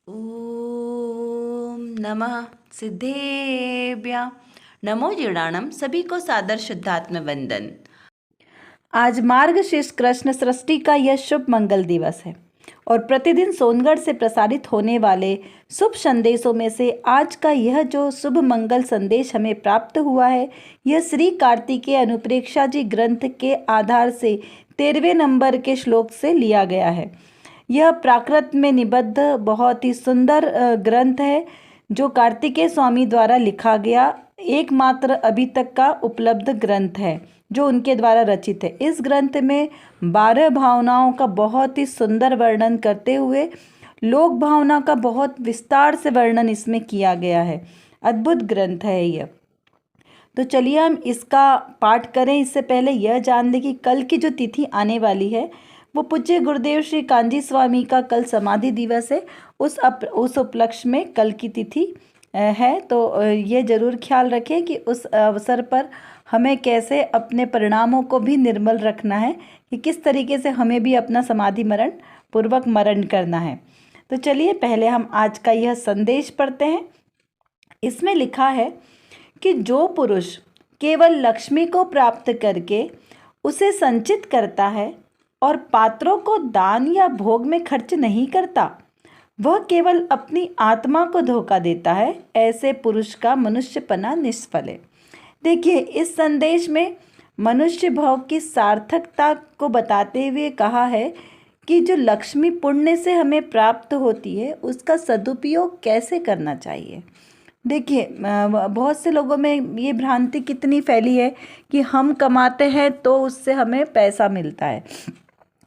ओम नमः सिद्धेभ्य नमो जीर्णाणम। सभी को सादर शुद्धात्म वंदन। आज मार्गशीर्ष कृष्ण सृष्टि का यह शुभ मंगल दिवस है और प्रतिदिन सोनगढ़ से प्रसारित होने वाले शुभ संदेशों में से आज का यह जो शुभ मंगल संदेश हमें प्राप्त हुआ है, यह श्री कार्तिकेय अनुप्रेक्षा जी ग्रंथ के आधार से 13वें नंबर के श्लोक से लिया गया है। यह प्राकृत में निबद्ध बहुत ही सुंदर ग्रंथ है जो कार्तिकेय स्वामी द्वारा लिखा गया एकमात्र अभी तक का उपलब्ध ग्रंथ है जो उनके द्वारा रचित है। इस ग्रंथ में 12 भावनाओं का बहुत ही सुंदर वर्णन करते हुए लोक भावना का बहुत विस्तार से वर्णन इसमें किया गया है। अद्भुत ग्रंथ है यह। तो चलिए हम इसका पाठ करें। इससे पहले यह जान लें कि कल की जो तिथि आने वाली है वो पूज्य गुरुदेव श्री कांजी स्वामी का कल समाधि दिवस है। उस उपलक्ष्य में कल की तिथि है, तो ये जरूर ख्याल रखें कि उस अवसर पर हमें कैसे अपने परिणामों को भी निर्मल रखना है, कि किस तरीके से हमें भी अपना समाधि मरण पूर्वक मरण करना है। तो चलिए पहले हम आज का यह संदेश पढ़ते हैं। इसमें लिखा है कि जो पुरुष केवल लक्ष्मी को प्राप्त करके उसे संचित करता है और पात्रों को दान या भोग में खर्च नहीं करता, वह केवल अपनी आत्मा को धोखा देता है। ऐसे पुरुष का मनुष्यपना निष्फल है। देखिए, इस संदेश में मनुष्य भाव की सार्थकता को बताते हुए कहा है कि जो लक्ष्मी पुण्य से हमें प्राप्त होती है उसका सदुपयोग कैसे करना चाहिए। देखिए, बहुत से लोगों में ये भ्रांति कितनी फैली है कि हम कमाते हैं तो उससे हमें पैसा मिलता है,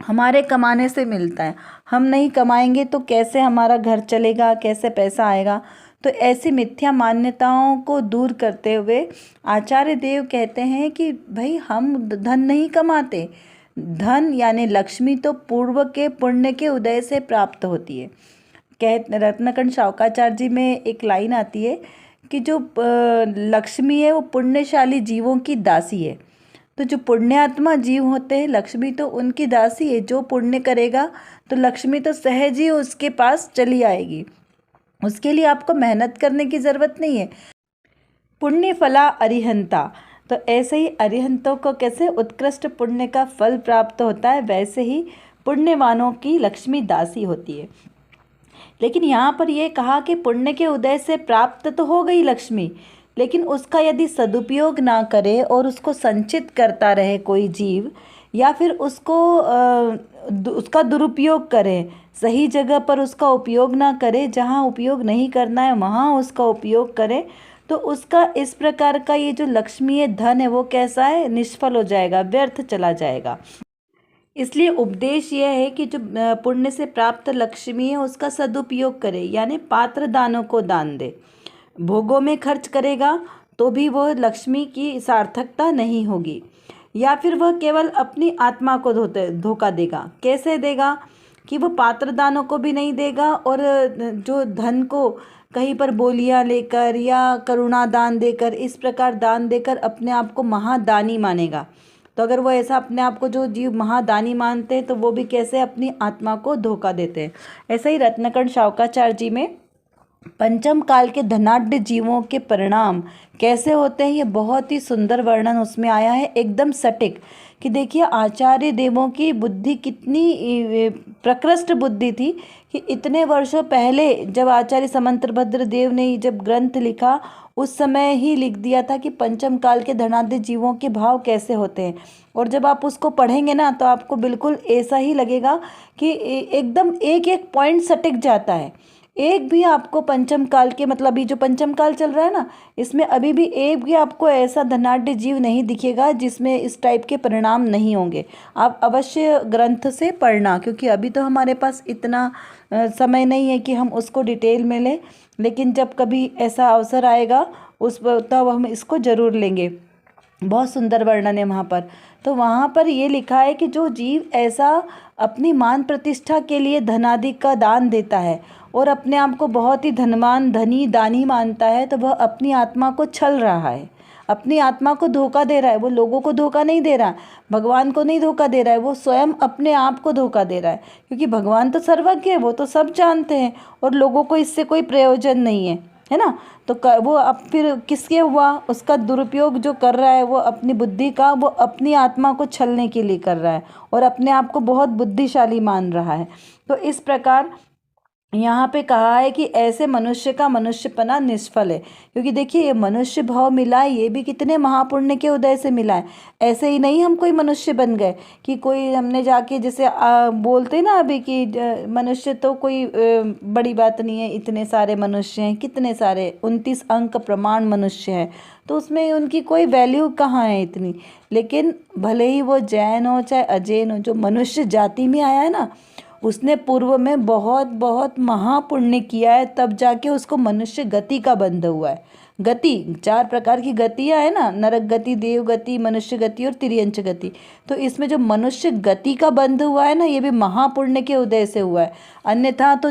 हमारे कमाने से मिलता है, हम नहीं कमाएंगे तो कैसे हमारा घर चलेगा, कैसे पैसा आएगा। तो ऐसी मिथ्या मान्यताओं को दूर करते हुए आचार्य देव कहते हैं कि भाई हम धन नहीं कमाते, धन यानी लक्ष्मी तो पूर्व के पुण्य के उदय से प्राप्त होती है। रत्नकंठ शावकाचार्य जी में एक लाइन आती है कि जो लक्ष्मी है वो पुण्यशाली जीवों की दासी है। तो जो पुण्यात्मा जीव होते हैं, लक्ष्मी तो उनकी दासी है। जो पुण्य करेगा तो लक्ष्मी तो सहज ही उसके पास चली आएगी, उसके लिए आपको मेहनत करने की ज़रूरत नहीं है। पुण्य फला अरिहंता। तो ऐसे ही अरिहंतों को कैसे उत्कृष्ट पुण्य का फल प्राप्त होता है, वैसे ही पुण्यवानों की लक्ष्मी दासी होती है। लेकिन यहाँ पर यह कहा कि पुण्य के उदय से प्राप्त तो हो गई लक्ष्मी, लेकिन उसका यदि सदुपयोग ना करे और उसको संचित करता रहे कोई जीव, या फिर उसका दुरुपयोग करे, सही जगह पर उसका उपयोग ना करे, जहाँ उपयोग नहीं करना है वहाँ उसका उपयोग करे, तो उसका इस प्रकार का ये जो लक्ष्मी है, धन है, वो कैसा है, निष्फल हो जाएगा, व्यर्थ चला जाएगा। इसलिए उपदेश यह है कि जो पुण्य से प्राप्त लक्ष्मी है उसका सदुपयोग करे, यानी पात्र दानों को दान दे। भोगों में खर्च करेगा तो भी वह लक्ष्मी की सार्थकता नहीं होगी, या फिर वह केवल अपनी आत्मा को धोखा देगा। कैसे देगा कि वह पात्र दानों को भी नहीं देगा और जो धन को कहीं पर बोलियां लेकर या करुणा दान देकर, इस प्रकार दान देकर अपने आप को महादानी मानेगा। तो अगर वो ऐसा अपने आप को जो जीव महादानी मानते हैं तो वो भी कैसे अपनी आत्मा को धोखा देते हैं। ऐसा ही रत्नकंठ शावकाचार्य जी में पंचम काल के धनाढ्य जीवों के परिणाम कैसे होते हैं, ये बहुत ही सुंदर वर्णन उसमें आया है, एकदम सटीक। कि देखिए, आचार्य देवों की बुद्धि कितनी प्रकृष्ट बुद्धि थी कि इतने वर्षों पहले जब आचार्य समंतभद्र देव ने जब ग्रंथ लिखा, उस समय ही लिख दिया था कि पंचम काल के धनाढ्य जीवों के भाव कैसे होते हैं। और जब आप उसको पढ़ेंगे ना तो आपको बिल्कुल ऐसा ही लगेगा कि एकदम एक एक पॉइंट सटिक जाता है। एक भी आपको पंचम काल के, मतलब ये जो पंचम काल चल रहा है ना, इसमें अभी भी एक भी आपको ऐसा धनाढ्य जीव नहीं दिखेगा जिसमें इस टाइप के परिणाम नहीं होंगे। आप अवश्य ग्रंथ से पढ़ना, क्योंकि अभी तो हमारे पास इतना समय नहीं है कि हम उसको डिटेल में लें, लेकिन जब कभी ऐसा अवसर आएगा उस तब हम इसको ज़रूर लेंगे। बहुत सुंदर वर्णन है वहाँ पर। तो वहाँ पर ये लिखा है कि जो जीव ऐसा अपनी मान प्रतिष्ठा के लिए धनादि का दान देता है और अपने आप को बहुत ही धनवान, धनी, दानी मानता है, तो वह अपनी आत्मा को छल रहा है, अपनी आत्मा को धोखा दे रहा है, वो लोगों को धोखा नहीं दे रहा है, भगवान को नहीं धोखा दे रहा है, वो स्वयं अपने आप को धोखा दे रहा है। क्योंकि भगवान तो सर्वज्ञ है, वो तो सब जानते हैं और लोगों को इससे कोई प्रयोजन नहीं है ना। तो वो अब फिर किसके हुआ, उसका दुरुपयोग जो कर रहा है वो अपनी बुद्धि का, वो अपनी आत्मा को छलने के लिए कर रहा है और अपने आप को बहुत बुद्धिशाली मान रहा है। तो इस प्रकार यहाँ पे कहा है कि ऐसे मनुष्य का मनुष्यपना निष्फल है। क्योंकि देखिए ये मनुष्य भाव मिला है, ये भी कितने महापुण्य के उदय से मिला है। ऐसे ही नहीं हम कोई मनुष्य बन गए कि कोई हमने जाके जैसे बोलते ना अभी कि मनुष्य तो कोई बड़ी बात नहीं है, इतने सारे मनुष्य हैं, कितने सारे 29 अंक प्रमाण मनुष्य हैं, तो उसमें उनकी कोई वैल्यू कहाँ है इतनी। लेकिन भले ही वो जैन हो चाहे अजैन हो, जो मनुष्य जाति में आया है ना, उसने पूर्व में बहुत बहुत महापुण्य किया है, तब जाके उसको मनुष्य गति का बंध हुआ है। गति 4 प्रकार की गतियाँ है ना, नरक गति, देव गति, मनुष्य गति और तिर्यंच गति। तो इसमें जो मनुष्य गति का बंध हुआ है ना, ये भी महापुण्य के उदय से हुआ है। अन्यथा तो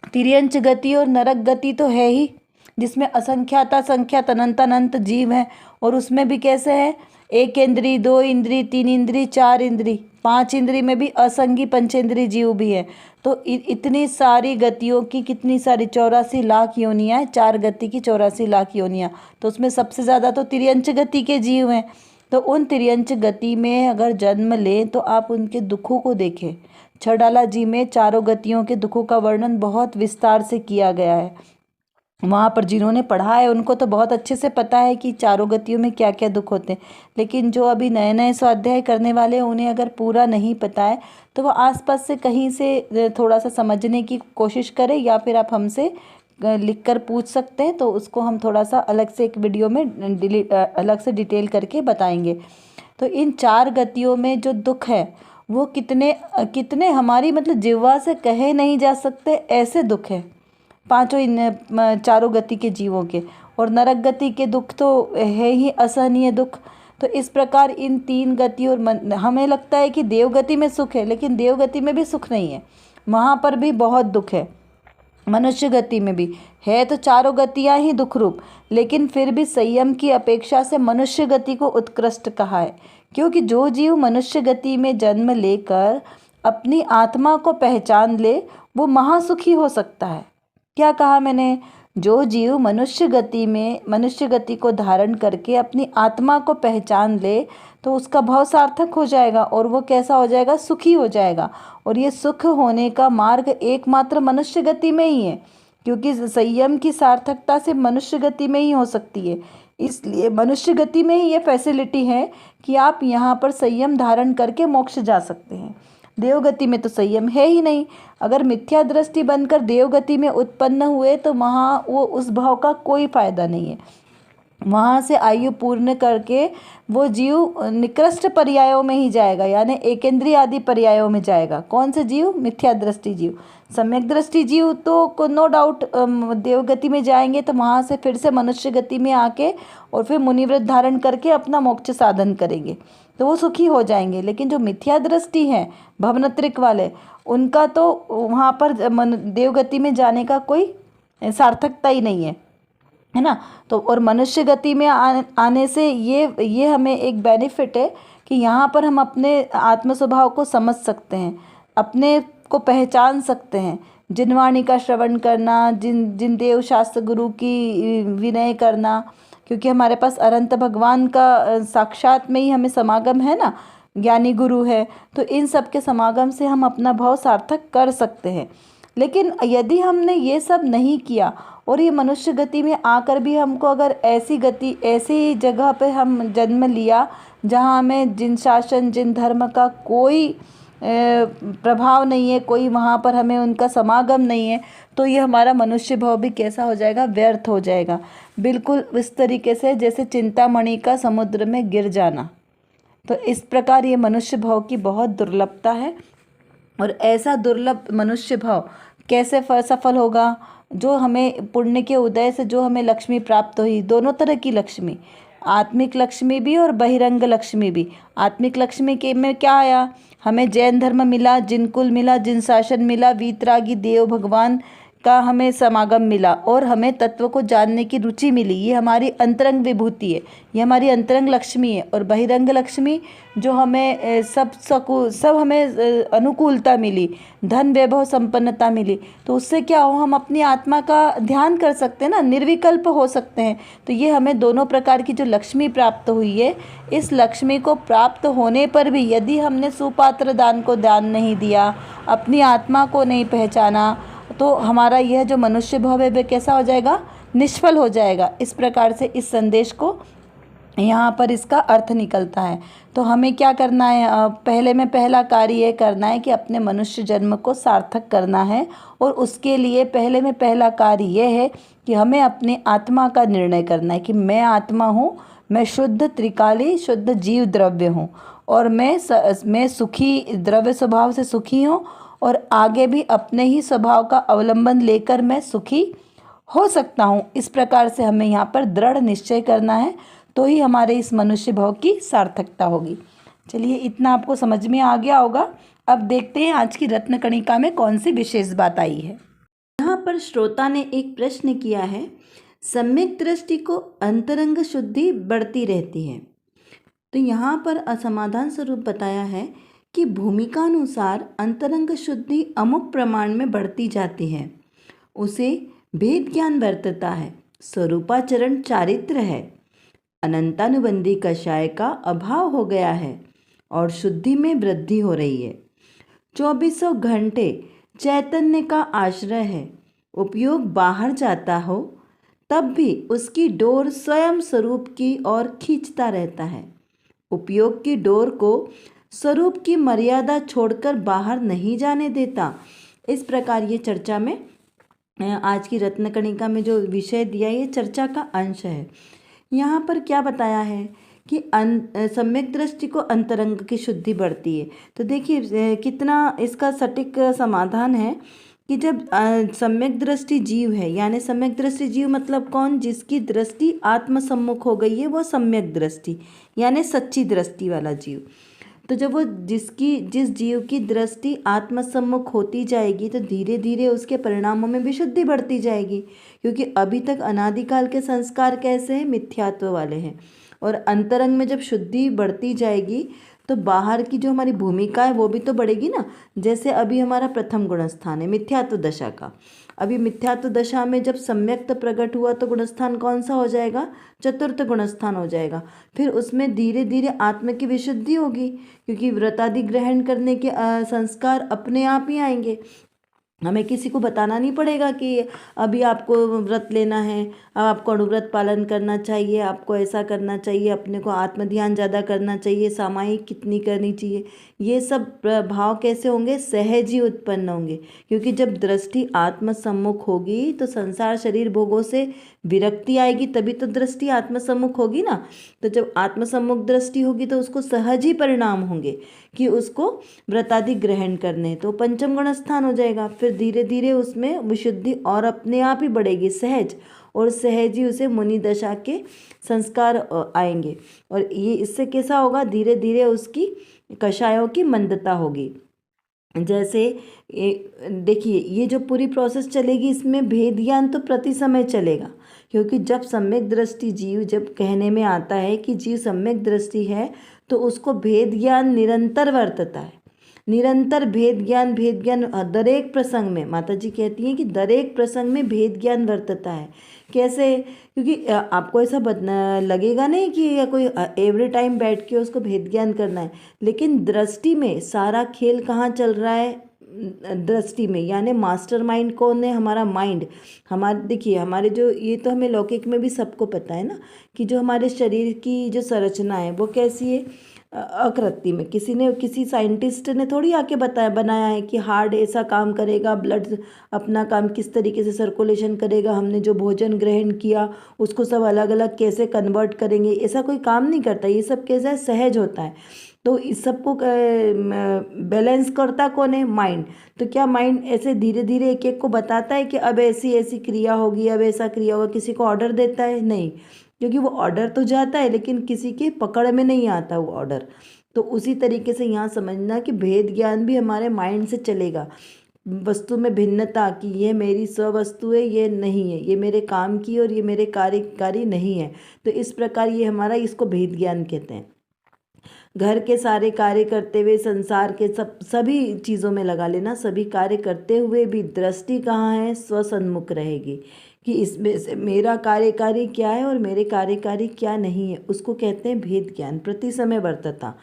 तिर्यंच गति और नरक गति तो है ही, जिसमें असंख्याता संख्यात अनंत अनंत जीव हैं। और उसमें भी कैसे है, 1 इंद्री, 2 इंद्री, 3 इंद्री, 4 इंद्री, 5 इंद्री में भी असंगी पंचेंद्री जीव भी है। तो इतनी सारी गतियों की कितनी सारी 84 लाख योनियाँ हैं, 4 गति की 84 लाख योनियाँ। तो उसमें सबसे ज़्यादा तो तिर्यंच गति के जीव हैं। तो उन तिर्यंच गति में अगर जन्म लें तो आप उनके दुखों को देखें। छड़ाला जी में चारों गतियों के दुखों का वर्णन बहुत विस्तार से किया गया है। वहाँ पर जिन्होंने पढ़ा है उनको तो बहुत अच्छे से पता है कि चारों गतियों में क्या क्या दुख होते हैं। लेकिन जो अभी नए नए स्वाध्याय करने वाले हैं, उन्हें अगर पूरा नहीं पता है तो वो आसपास से कहीं से थोड़ा सा समझने की कोशिश करें, या फिर आप हमसे लिख कर पूछ सकते हैं, तो उसको हम थोड़ा सा अलग से एक वीडियो में अलग से डिटेल करके बताएंगे। तो इन 4 गतियों में जो दुख है वो कितने कितने हमारी मतलब जिह्वा से कहे नहीं जा सकते ऐसे दुख है पांचों इन चारों गति के जीवों के। और नरक गति के दुख तो है ही असहनीय दुख। तो इस प्रकार इन 3 गति और हमें लगता है कि देवगति में सुख है, लेकिन देवगति में भी सुख नहीं है, वहाँ पर भी बहुत दुख है। मनुष्य गति में भी है, तो चारों गतियाँ ही दुख रूप, लेकिन फिर भी संयम की अपेक्षा से मनुष्य गति को उत्कृष्ट कहा है। क्योंकि जो जीव मनुष्य गति में जन्म लेकर अपनी आत्मा को पहचान ले वो महासुखी हो सकता है। क्या कहा मैंने, जो जीव मनुष्य गति को धारण करके अपनी आत्मा को पहचान ले तो उसका भाव सार्थक हो जाएगा और वो कैसा हो जाएगा, सुखी हो जाएगा। और ये सुख होने का मार्ग एकमात्र मनुष्य गति में ही है, क्योंकि संयम की सार्थकता से मनुष्य गति में ही हो सकती है। इसलिए मनुष्य गति में ही ये फैसिलिटी है कि आप यहाँ पर संयम धारण करके मोक्ष जा सकते हैं। देवगति में तो संयम है ही नहीं। अगर मिथ्या दृष्टि बनकर देवगति में उत्पन्न हुए तो वहाँ वो उस भाव का कोई फायदा नहीं है। वहाँ से आयु पूर्ण करके वो जीव निकृष्ट पर्यायों में ही जाएगा, यानी एकेंद्रीय आदि पर्यायों में जाएगा। कौन से जीव, मिथ्या दृष्टि जीव। सम्यक दृष्टि जीव तो नो डाउट देवगति में जाएंगे, तो वहाँ से फिर से मनुष्य गति में आके और फिर मुनिव्रत धारण करके अपना मोक्ष साधन करेंगे, तो वो सुखी हो जाएंगे। लेकिन जो मिथ्या दृष्टि है भवनत्रिक वाले, उनका तो वहाँ पर देवगति में जाने का कोई सार्थकता ही नहीं है ना। तो और मनुष्य गति में आने से ये हमें एक बेनिफिट है कि यहाँ पर हम अपने आत्म स्वभाव को समझ सकते हैं, अपने को पहचान सकते हैं। जिन वाणी का श्रवण करना, जिन देव शास्त्र गुरु की विनय करना, क्योंकि हमारे पास अनंत भगवान का साक्षात में ही हमें समागम है ना, ज्ञानी गुरु है, तो इन सब के समागम से हम अपना भाव सार्थक कर सकते हैं। लेकिन यदि हमने ये सब नहीं किया और ये मनुष्य गति में आकर भी हमको अगर ऐसी जगह पे हम जन्म लिया जहाँ हमें जिन शासन जिन धर्म का कोई प्रभाव नहीं है, कोई वहाँ पर हमें उनका समागम नहीं है, तो ये हमारा मनुष्य भाव भी कैसा हो जाएगा, व्यर्थ हो जाएगा। बिल्कुल इस तरीके से जैसे चिंतामणि का समुद्र में गिर जाना। तो इस प्रकार ये मनुष्य भाव की बहुत दुर्लभता है। और ऐसा दुर्लभ मनुष्य भाव कैसे सफल होगा, जो हमें पुण्य के उदय से जो हमें लक्ष्मी प्राप्त हुई, दोनों तरह की लक्ष्मी, आत्मिक लक्ष्मी भी और बहिरंग लक्ष्मी भी। आत्मिक लक्ष्मी के में क्या आया, हमें जैन धर्म मिला, जिन कुल मिला, जिन शासन मिला, वीतरागी देव भगवान का हमें समागम मिला और हमें तत्व को जानने की रुचि मिली। ये हमारी अंतरंग विभूति है, ये हमारी अंतरंग लक्ष्मी है। और बहिरंग लक्ष्मी जो हमें सब हमें अनुकूलता मिली, धन वैभव संपन्नता मिली, तो उससे क्या हो, हम अपनी आत्मा का ध्यान कर सकते हैं ना, निर्विकल्प हो सकते हैं। तो ये हमें दोनों प्रकार की जो लक्ष्मी प्राप्त हुई है, इस लक्ष्मी को प्राप्त होने पर भी यदि हमने सुपात्र दान को दान नहीं दिया, अपनी आत्मा को नहीं पहचाना, तो हमारा यह जो मनुष्य भाव है वह कैसा हो जाएगा, निष्फल हो जाएगा। इस प्रकार से इस संदेश को यहाँ पर इसका अर्थ निकलता है। तो हमें क्या करना है, पहला कार्य ये करना है कि अपने मनुष्य जन्म को सार्थक करना है। और उसके लिए पहला कार्य ये है कि हमें अपनी आत्मा का निर्णय करना है कि मैं आत्मा हूँ, मैं शुद्ध त्रिकाली शुद्ध जीव द्रव्य हूँ, और मैं सुखी, द्रव्य स्वभाव से सुखी हूँ, और आगे भी अपने ही स्वभाव का अवलंबन लेकर मैं सुखी हो सकता हूँ। इस प्रकार से हमें यहाँ पर दृढ़ निश्चय करना है, तो ही हमारे इस मनुष्य भाव की सार्थकता होगी। चलिए, इतना आपको समझ में आ गया होगा। अब देखते हैं आज की रत्न कणिका में कौन सी विशेष बात आई है। यहाँ पर श्रोता ने एक प्रश्न किया है, सम्यक दृष्टि को अंतरंग शुद्धि बढ़ती रहती है। तो यहाँ पर असमाधान स्वरूप बताया है कि भूमिका अनुसार अंतरंग शुद्धि अमुक प्रमाण में बढ़ती जाती है, उसे भेद ज्ञान वर्तता है, स्वरूपाचरण चारित्र है, अनंतानुबंधी कषाय का अभाव हो गया है और शुद्धि में वृद्धि हो रही है। 2400 घंटे चैतन्य का आश्रय है, उपयोग बाहर जाता हो तब भी उसकी डोर स्वयं स्वरूप की ओर खींचता रहता है, उपयोग की डोर को स्वरूप की मर्यादा छोड़कर बाहर नहीं जाने देता। इस प्रकार ये चर्चा में आज की रत्न कणिका में जो विषय दिया, ये चर्चा का अंश है। यहाँ पर क्या बताया है कि सम्यक दृष्टि को अंतरंग की शुद्धि बढ़ती है। तो देखिए कितना इसका सटीक समाधान है कि जब सम्यक दृष्टि जीव है, यानी सम्यक दृष्टि जीव मतलब कौन, जिसकी दृष्टि आत्मसम्मुख हो गई है, वो सम्यक दृष्टि यानी सच्ची दृष्टि वाला जीव। तो जब वो जिस जीव की दृष्टि आत्मसम्मुख होती जाएगी, तो धीरे धीरे उसके परिणामों में भी शुद्धि बढ़ती जाएगी, क्योंकि अभी तक अनादिकाल के संस्कार कैसे हैं, मिथ्यात्व वाले हैं। और अंतरंग में जब शुद्धि बढ़ती जाएगी तो बाहर की जो हमारी भूमिका है वो भी तो बढ़ेगी ना। जैसे अभी हमारा प्रथम गुणस्थान है मिथ्यात्व दशा का, अभी मिथ्यात्व दशा में जब सम्यक्त प्रकट हुआ तो गुणस्थान कौन सा हो जाएगा, चतुर्थ गुणस्थान हो जाएगा। फिर उसमें धीरे धीरे आत्मा की विशुद्धि होगी, क्योंकि व्रतादि ग्रहण करने के संस्कार अपने आप ही आएंगे। हमें किसी को बताना नहीं पड़ेगा कि अभी आपको व्रत लेना है, अब आपको अनुव्रत पालन करना चाहिए, आपको ऐसा करना चाहिए, अपने को आत्म ध्यान ज़्यादा करना चाहिए, सामायिक कितनी करनी चाहिए। ये सब भाव कैसे होंगे, सहज ही उत्पन्न होंगे, क्योंकि जब दृष्टि आत्मसम्मुख होगी तो संसार शरीर भोगों से विरक्ति आएगी, तभी तो दृष्टि आत्मसम्मुख होगी ना। तो जब आत्मसम्मुख दृष्टि होगी तो उसको सहज ही परिणाम होंगे कि उसको व्रतादि ग्रहण करने, तो पंचम गुण स्थान हो जाएगा। फिर धीरे धीरे उसमें विशुद्धि और अपने आप ही बढ़ेगी सहज, और सहज ही उसे मुनि दशा के संस्कार आएंगे। और ये इससे कैसा होगा, धीरे धीरे उसकी कषायों की मंदता होगी। जैसे देखिए ये जो पूरी प्रोसेस चलेगी, इसमें भेद ज्ञान तो प्रति समय चलेगा, क्योंकि जब सम्यक दृष्टि जीव, जब कहने में आता है कि जीव सम्यक दृष्टि है, तो उसको भेद ज्ञान निरंतर वर्तता है, निरंतर भेद ज्ञान दर एक प्रसंग में, माता जी कहती हैं कि दर एक प्रसंग में भेद ज्ञान वर्तता है। कैसे, क्योंकि आपको ऐसा लगेगा नहीं कि कोई एवरी टाइम बैठ के उसको भेद ज्ञान करना है, लेकिन दृष्टि में सारा खेल कहाँ चल रहा है, दृष्टि में, यानी मास्टर माइंड कौन है, हमारा माइंड। हमारे देखिए हमारे जो, ये तो हमें लौकिक में भी सबको पता है ना कि जो हमारे शरीर की जो संरचना है वो कैसी है, आकृति में। किसी साइंटिस्ट ने थोड़ी आके बनाया है कि हार्ट ऐसा काम करेगा, ब्लड अपना काम किस तरीके से सर्कुलेशन करेगा, हमने जो भोजन ग्रहण किया उसको सब अलग अलग कैसे कन्वर्ट करेंगे, ऐसा कोई काम नहीं करता। ये सब कैसा है, सहज होता है। तो इस सबको बैलेंस करता कौन है, माइंड। तो क्या माइंड ऐसे धीरे धीरे एक एक को बताता है कि अब ऐसी ऐसी क्रिया होगी, अब ऐसा क्रिया होगा, किसी को ऑर्डर देता है? नहीं, क्योंकि वो ऑर्डर तो जाता है लेकिन किसी के पकड़ में नहीं आता वो ऑर्डर। तो उसी तरीके से यहाँ समझना कि भेद ज्ञान भी हमारे माइंड से चलेगा। वस्तु में भिन्नता कि ये मेरी स्ववस्तु है, ये नहीं है, ये मेरे काम की और ये मेरे कार्यकारी नहीं है। तो इस प्रकार ये हमारा, इसको भेद ज्ञान कहते हैं। घर के सारे कार्य करते हुए, संसार के सभी चीज़ों में लगा लेना, सभी कार्य करते हुए भी दृष्टि कहाँ है, स्वसन्मुख रहेगी कि इसमें से मेरा कार्यकारी क्या है और मेरे कार्यकारी क्या नहीं है, उसको कहते हैं भेद ज्ञान। प्रति समय वर्तता,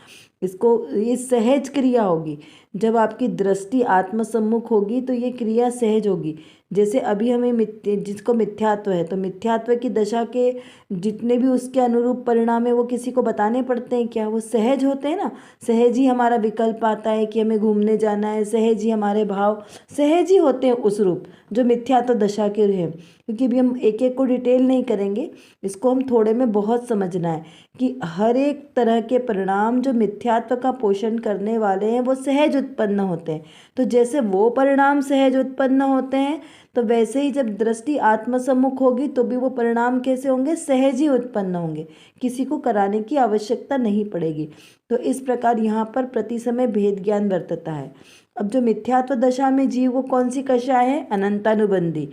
इसको, ये सहज क्रिया होगी। जब आपकी दृष्टि आत्मसम्मुख होगी तो ये क्रिया सहज होगी। जैसे अभी हमें जिसको मिथ्यात्व है, तो मिथ्यात्व की दशा के जितने भी उसके अनुरूप परिणाम है वो किसी को बताने पड़ते हैं क्या? वो सहज होते हैं ना। सहज ही हमारा विकल्प आता है कि हमें घूमने जाना है, सहज ही हमारे भाव सहज ही होते हैं उस रूप जो मिथ्यात्व दशा के हैं। क्योंकि अभी हम एक एक को डिटेल नहीं करेंगे, इसको हम थोड़े में बहुत समझना है कि हर एक तरह के परिणाम जो मिथ्यात्व का पोषण करने वाले हैं वो सहज उत्पन्न होते हैं। तो जैसे वो परिणाम सहज उत्पन्न होते हैं, तो वैसे ही जब दृष्टि आत्मसम्मुख होगी तो भी वो परिणाम कैसे होंगे, सहज ही उत्पन्न होंगे, किसी को कराने की आवश्यकता नहीं पड़ेगी। तो इस प्रकार यहाँ पर प्रति समय भेद ज्ञान वर्तता है। अब जो मिथ्यात्व दशा में जीव, वो कौन सी कषाय है, अनंतानुबंधी।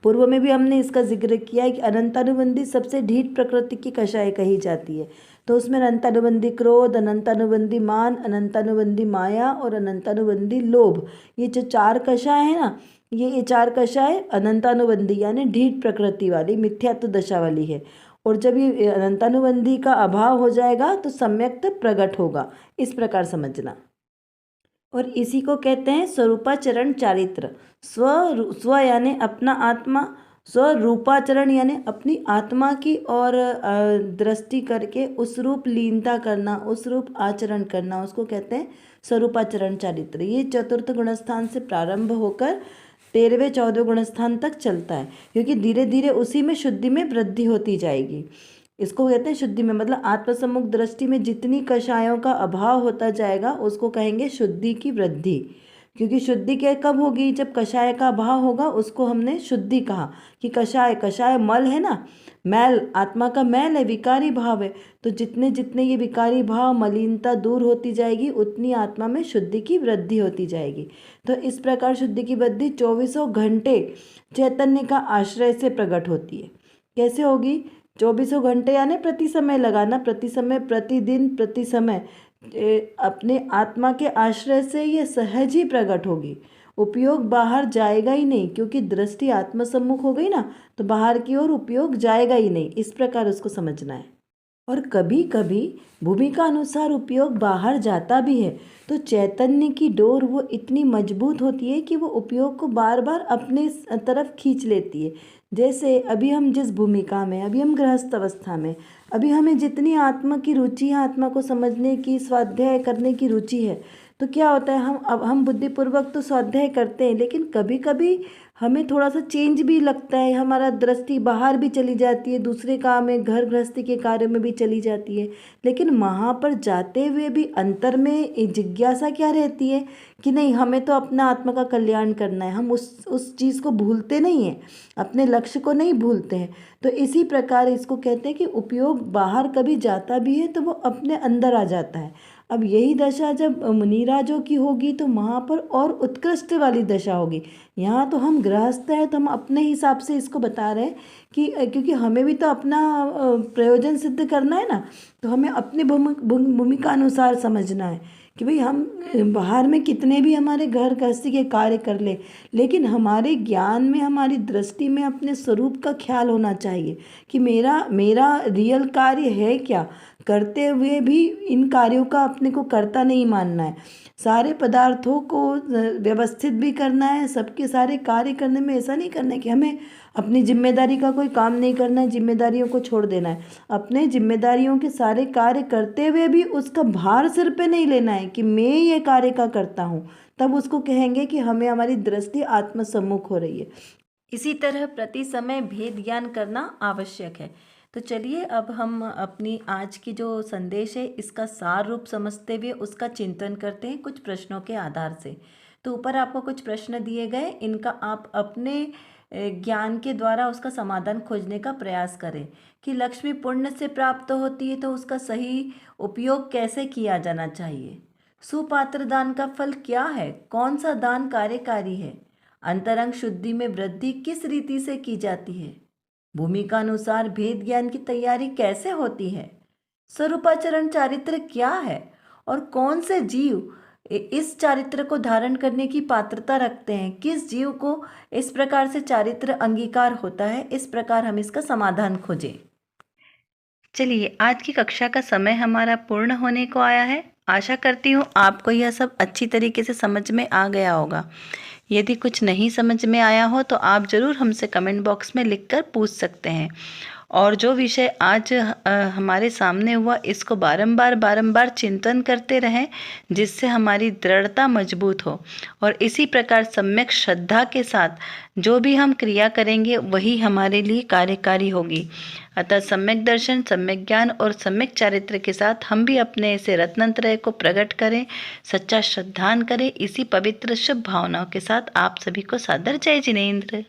पूर्व में भी हमने इसका जिक्र किया है कि अनंतानुबंधी सबसे ढीठ प्रकृति की कषाय कही जाती है। तो उसमें अनंतानुबंधी क्रोध, अनंतानुबंधी मान, अनंतानुबंधी माया और अनंतानुबंधी लोभ, ये जो चार कषाय है ना, ये चार कषाय अनंतानुबंधी यानी ढीठ प्रकृति वाली मिथ्यात्व दशा वाली है। और जब ये अनंतानुबंधी का अभाव हो जाएगा तो सम्यक्त प्रकट होगा, इस प्रकार समझना। और इसी को कहते हैं स्वरूपाचरण चारित्र। स्व यानी अपना आत्मा, स्वरूपाचरण यानी अपनी आत्मा की और दृष्टि करके उस रूप लीनता करना, उस रूप आचरण करना, उसको कहते हैं स्वरूपाचरण चारित्र। ये चतुर्थ गुणस्थान से प्रारंभ होकर 13वें 14वें गुणस्थान तक चलता है, क्योंकि धीरे धीरे उसी में शुद्धि में वृद्धि होती जाएगी। इसको कहते हैं शुद्धि में, मतलब आत्मसम्मुख दृष्टि में जितनी कषायों का अभाव होता जाएगा उसको कहेंगे शुद्धि की वृद्धि। क्योंकि शुद्धि क्या कब होगी, जब कषाय का अभाव होगा, उसको हमने शुद्धि कहा। कि कषाय मल है ना, मैल, आत्मा का मैल है, विकारी भाव है। तो जितने जितने ये विकारी भाव, मलिनता दूर होती जाएगी, उतनी आत्मा में शुद्धि की वृद्धि होती जाएगी। तो इस प्रकार शुद्धि की वृद्धि 24 घंटे चैतन्य का आश्रय से प्रकट होती है। कैसे होगी, 24 घंटे यानी प्रति समय लगाना, प्रति समय, प्रतिदिन, प्रति समय अपने आत्मा के आश्रय से ये सहज ही प्रकट होगी। उपयोग बाहर जाएगा ही नहीं, क्योंकि दृष्टि आत्मसम्मुख हो गई ना, तो बाहर की ओर उपयोग जाएगा ही नहीं, इस प्रकार उसको समझना है। और कभी कभी भूमिका अनुसार उपयोग बाहर जाता भी है, तो चैतन्य की डोर वो इतनी मजबूत होती है कि वो उपयोग को बार बार अपने तरफ खींच लेती है। जैसे अभी हम जिस भूमिका में, अभी हम गृहस्थ अवस्था में, अभी हमें जितनी आत्मा की रुचि है, आत्मा को समझने की, स्वाध्याय करने की रुचि है, तो क्या होता है, हम बुद्धिपूर्वक तो स्वाध्याय करते हैं, लेकिन कभी कभी हमें थोड़ा सा चेंज भी लगता है, हमारा दृष्टि बाहर भी चली जाती है, दूसरे काम में, घर गृहस्थी के कार्य में भी चली जाती है। लेकिन वहाँ पर जाते हुए भी अंतर में एक जिज्ञासा क्या रहती है कि नहीं, हमें तो अपना आत्मा का कल्याण करना है, हम उस चीज़ को भूलते नहीं हैं, अपने लक्ष्य को नहीं भूलते हैं। तो इसी प्रकार इसको कहते हैं कि उपयोग बाहर कभी जाता भी है तो वो अपने अंदर आ जाता है। अब यही दशा जब मुनिराजों की होगी तो वहाँ पर और उत्कृष्ट वाली दशा होगी। यहाँ तो हम गृहस्थ हैं, तो हम अपने हिसाब से इसको बता रहे हैं कि क्योंकि हमें भी तो अपना प्रयोजन सिद्ध करना है ना, तो हमें अपनी भूमिका अनुसार समझना है कि भाई हम बाहर में कितने भी हमारे घर गृहस्थी के कार्य कर ले, लेकिन हमारे ज्ञान में, हमारी दृष्टि में अपने स्वरूप का ख्याल होना चाहिए कि मेरा रियल कार्य है क्या। करते हुए भी इन कार्यों का अपने को कर्ता नहीं मानना है, सारे पदार्थों को व्यवस्थित भी करना है, सबके सारे कार्य करने में ऐसा नहीं करना है कि हमें अपनी जिम्मेदारी का कोई काम नहीं करना है, जिम्मेदारियों को छोड़ देना है। अपने जिम्मेदारियों के सारे कार्य करते हुए भी उसका भार सिर पे नहीं लेना है कि मैं ये कार्य का करता हूँ, तब उसको कहेंगे कि हमें, हमारी दृष्टि आत्मसम्मुख हो रही है। इसी तरह प्रति समय भेद ज्ञान करना आवश्यक है। तो चलिए अब हम अपनी आज की जो संदेश है इसका सार रूप समझते हुए उसका चिंतन करते हैं कुछ प्रश्नों के आधार से। तो ऊपर आपको कुछ प्रश्न दिए गए, इनका आप अपने ज्ञान के द्वारा उसका समाधान खोजने का प्रयास करें कि लक्ष्मी पुण्य से प्राप्त होती है तो उसका सही उपयोग कैसे किया जाना चाहिए। सुपात्र दान का फल क्या है? कौन सा दान कार्यकारी है? अंतरंग शुद्धि में वृद्धि किस रीति से की जाती है? भूमिका अनुसार भेद ज्ञान की तैयारी कैसे होती है? स्वरूपाचरण चारित्र क्या है और कौन से जीव इस चारित्र को धारण करने की पात्रता रखते हैं? किस जीव को इस प्रकार से चारित्र अंगीकार होता है? इस प्रकार हम इसका समाधान खोजें। चलिए, आज की कक्षा का समय हमारा पूर्ण होने को आया है। आशा करती हूँ आपको यह सब अच्छी तरीके से समझ में आ गया होगा। यदि कुछ नहीं समझ में आया हो तो आप ज़रूर हमसे कमेंट बॉक्स में लिखकर पूछ सकते हैं। और जो विषय आज हमारे सामने हुआ, इसको बारंबार चिंतन करते रहें, जिससे हमारी दृढ़ता मजबूत हो। और इसी प्रकार सम्यक श्रद्धा के साथ जो भी हम क्रिया करेंगे वही हमारे लिए कार्यकारी होगी। अतः सम्यक दर्शन, सम्यक ज्ञान और सम्यक चारित्र के साथ हम भी अपने ऐसे रत्नत्रय को प्रकट करें, सच्चा श्रद्धान करें। इसी पवित्र शुभ भावनाओं के साथ आप सभी को सादर जय जिनेंद्र।